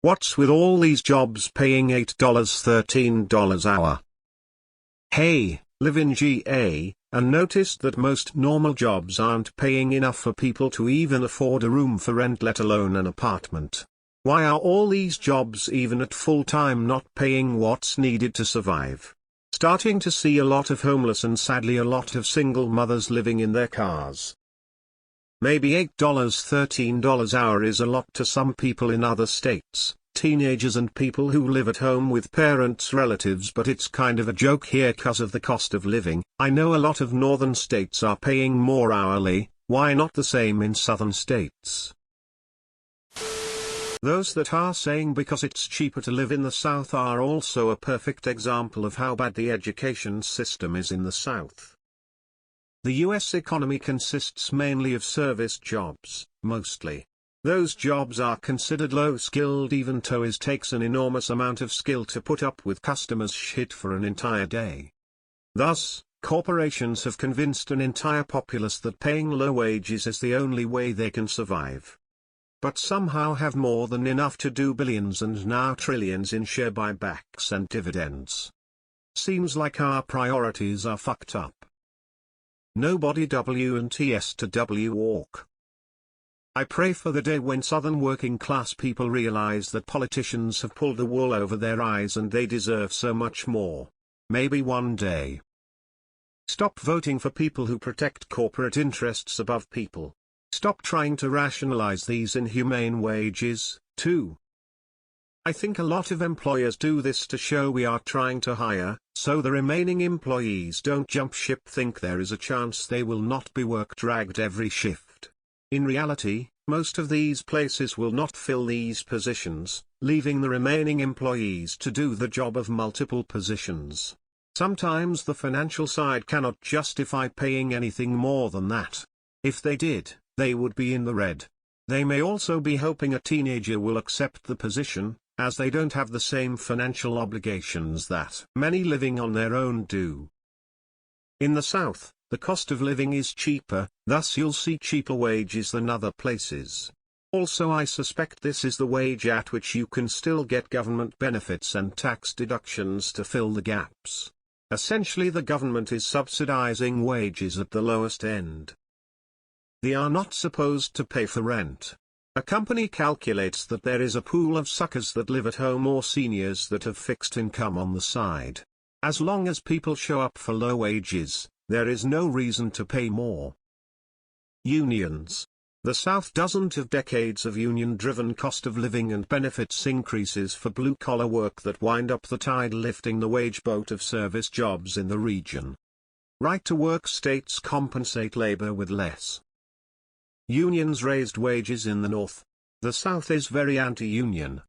What's with all these jobs paying $8, $13 hour? Hey, live in GA, and noticed that most normal jobs aren't paying enough for people to even afford a room for rent, let alone an apartment. Why are all these jobs, even at full-time, not paying what's needed to survive? Starting to see a lot of homeless and sadly a lot of single mothers living in their cars. Maybe $8, $13 hour is a lot to some people in other states, teenagers and people who live at home with parents, relatives, but it's kind of a joke here 'cause of the cost of living. I know a lot of northern states are paying more hourly, why not the same in southern states? Those that are saying because it's cheaper to live in the South are also a perfect example of how bad the education system is in the South. The US economy consists mainly of service jobs, mostly. Those jobs are considered low-skilled even though it takes an enormous amount of skill to put up with customers' shit for an entire day. Thus, corporations have convinced an entire populace that paying low wages is the only way they can survive. But somehow have more than enough to do billions and now trillions in share buybacks and dividends. Seems like our priorities are fucked up. Nobody W&Ts to W walk. I pray for the day when southern working class people realize that politicians have pulled the wool over their eyes and they deserve so much more. Maybe one day. Stop voting for people who protect corporate interests above people. Stop trying to rationalize these inhumane wages, too. I think a lot of employers do this to show we are trying to hire, so the remaining employees don't jump ship, think there is a chance they will not be work dragged every shift. In reality, most of these places will not fill these positions, leaving the remaining employees to do the job of multiple positions. Sometimes the financial side cannot justify paying anything more than that. If they did, they would be in the red. They may also be hoping a teenager will accept the position, as they don't have the same financial obligations that many living on their own do. In the South, the cost of living is cheaper, thus you'll see cheaper wages than other places. Also, I suspect this is the wage at which you can still get government benefits and tax deductions to fill the gaps. Essentially, the government is subsidizing wages at the lowest end. They are not supposed to pay for rent. A company calculates that there is a pool of suckers that live at home or seniors that have fixed income on the side. As long as people show up for low wages, there is no reason to pay more. Unions. The South doesn't have decades of union-driven cost of living and benefits increases for blue-collar work that wind up the tide, lifting the wage boat of service jobs in the region. Right-to-work states compensate labor with less. Unions raised wages in the North. The South is very anti-union.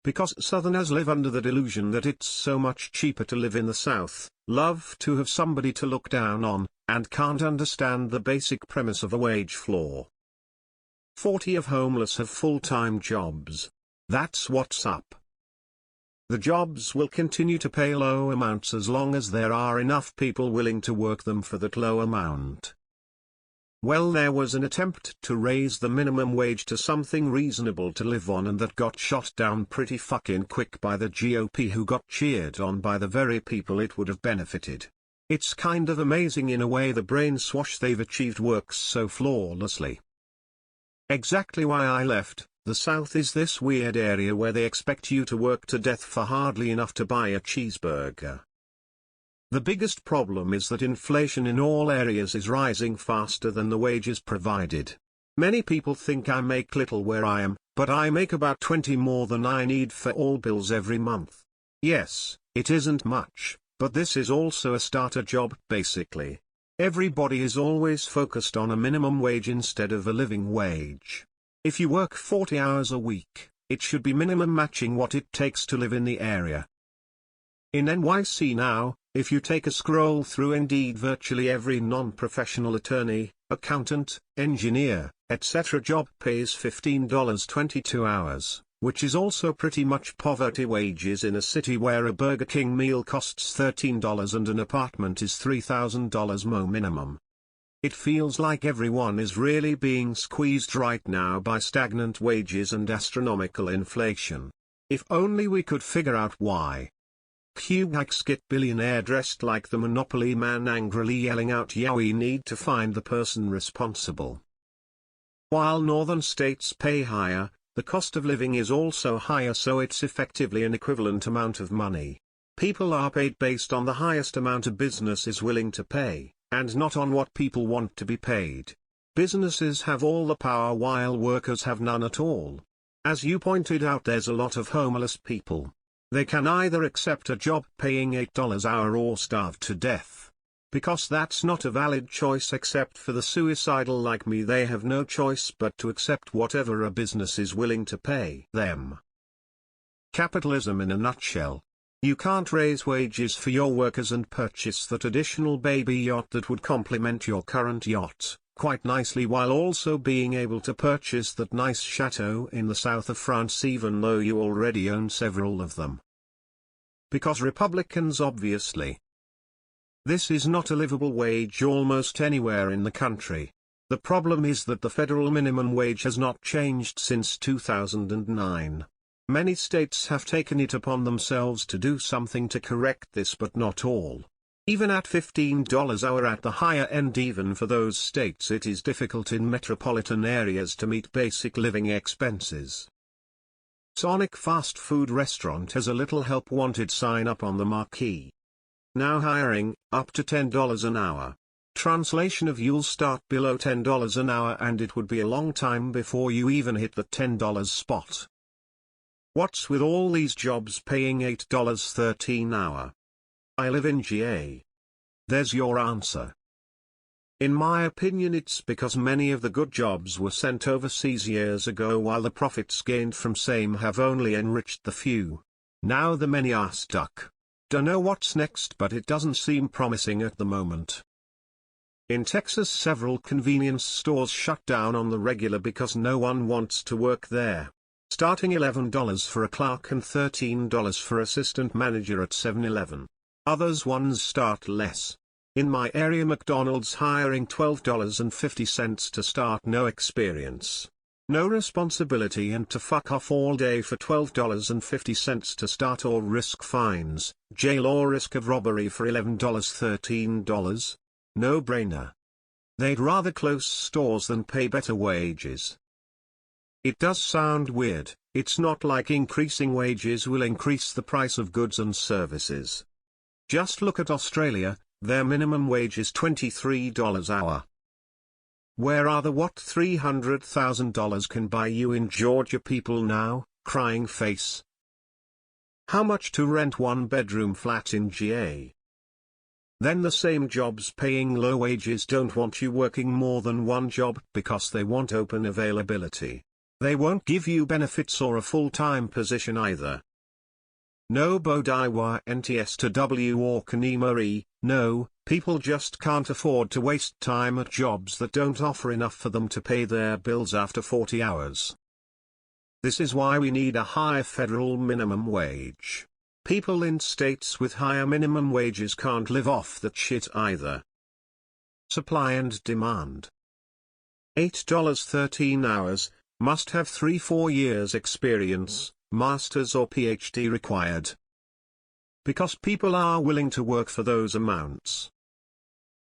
Because Southerners live under the delusion that it's so much cheaper to live in the South, love to have somebody to look down on, and can't understand the basic premise of a wage floor. 40 of homeless have full-time jobs. That's what's up. The jobs will continue to pay low amounts as long as there are enough people willing to work them for that low amount. Well, there was an attempt to raise the minimum wage to something reasonable to live on, and that got shot down pretty fucking quick by the GOP, who got cheered on by the very people it would have benefited. It's kind of amazing in a way the brain swash they've achieved works so flawlessly. Exactly why I left. The South is this weird area where they expect you to work to death for hardly enough to buy a cheeseburger. The biggest problem is that inflation in all areas is rising faster than the wages provided. Many people think I make little where I am, but I make about 20 more than I need for all bills every month. Yes, it isn't much, but this is also a starter job, basically. Everybody is always focused on a minimum wage instead of a living wage. If you work 40 hours a week, it should be minimum matching what it takes to live in the area. In NYC now, if you take a scroll through Indeed, virtually every non-professional attorney, accountant, engineer, etc. job pays $15.22 hours, which is also pretty much poverty wages in a city where a Burger King meal costs $13 and an apartment is $3,000 mo minimum. It feels like everyone is really being squeezed right now by stagnant wages and astronomical inflation. If only we could figure out why. Skit billionaire dressed like the Monopoly man angrily yelling out, "Yeah, we need to find the person responsible." While northern states pay higher, the cost of living is also higher, so it's effectively an equivalent amount of money. People are paid based on the highest amount a business is willing to pay, and not on what people want to be paid. Businesses have all the power while workers have none at all. As you pointed out, there's a lot of homeless people. They can either accept a job paying $8 an hour or starve to death. Because that's not a valid choice except for the suicidal like me, they have no choice but to accept whatever a business is willing to pay them. Capitalism in a nutshell. You can't raise wages for your workers and purchase that additional baby yacht that would complement your current yacht quite nicely while also being able to purchase that nice chateau in the south of France even though you already own several of them. Because Republicans obviously. This is not a livable wage almost anywhere in the country. The problem is that the federal minimum wage has not changed since 2009. Many states have taken it upon themselves to do something to correct this, but not all. Even at $15 an hour at the higher end, even for those states, it is difficult in metropolitan areas to meet basic living expenses. Sonic fast food restaurant has a little help wanted sign up on the marquee. Now hiring, up to $10 an hour. Translation of: you'll start below $10 an hour and it would be a long time before you even hit the $10 spot. What's with all these jobs paying $8.13 an hour? I live in GA. There's your answer. In my opinion, it's because many of the good jobs were sent overseas years ago while the profits gained from same have only enriched the few. Now the many are stuck. Dunno what's next, but it doesn't seem promising at the moment. In Texas, several convenience stores shut down on the regular because no one wants to work there. Starting $11 for a clerk and $13 for assistant manager at 7-Eleven. Others ones start less. In my area, McDonald's hiring $12.50 to start, no experience. No responsibility and to fuck off all day for $12.50 to start or risk fines, jail or risk of robbery for $11-13. No brainer. They'd rather close stores than pay better wages. It does sound weird. It's not like increasing wages will increase the price of goods and services. Just look at Australia, their minimum wage is $23 an hour. Where are the what $300,000 can buy you in Georgia people now, crying face? How much to rent one-bedroom flat in GA? Then the same jobs paying low wages don't want you working more than one job because they want open availability. They won't give you benefits or a full-time position either. No Bodiwa NTS to W or Kanimari, no, people just can't afford to waste time at jobs that don't offer enough for them to pay their bills after 40 hours. This is why we need a higher federal minimum wage. People in states with higher minimum wages can't live off that shit either. Supply and demand. $8.13 hours, must have 3-4 years experience. Masters or PhD required. Because people are willing to work for those amounts.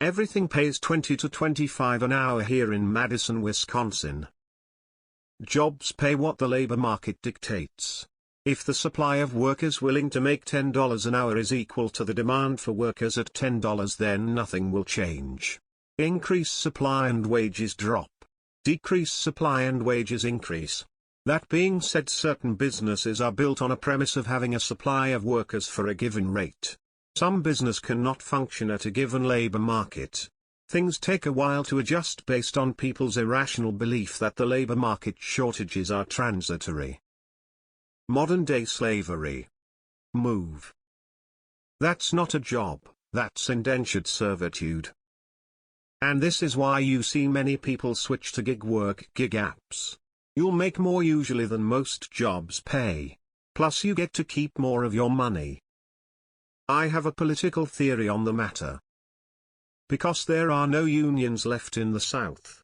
Everything pays $20 to $25 an hour here in Madison, Wisconsin. Jobs pay what the labor market dictates. If the supply of workers willing to make $10 an hour is equal to the demand for workers at $10, then nothing will change. Increase supply and wages drop. Decrease supply and wages increase. That being said, certain businesses are built on a premise of having a supply of workers for a given rate. Some business cannot function at a given labor market. Things take a while to adjust based on people's irrational belief that the labor market shortages are transitory. Modern-day slavery. Move. That's not a job, that's indentured servitude. And this is why you see many people switch to gig work, gig apps. You'll make more usually than most jobs pay. Plus you get to keep more of your money. I have a political theory on the matter. Because there are no unions left in the South.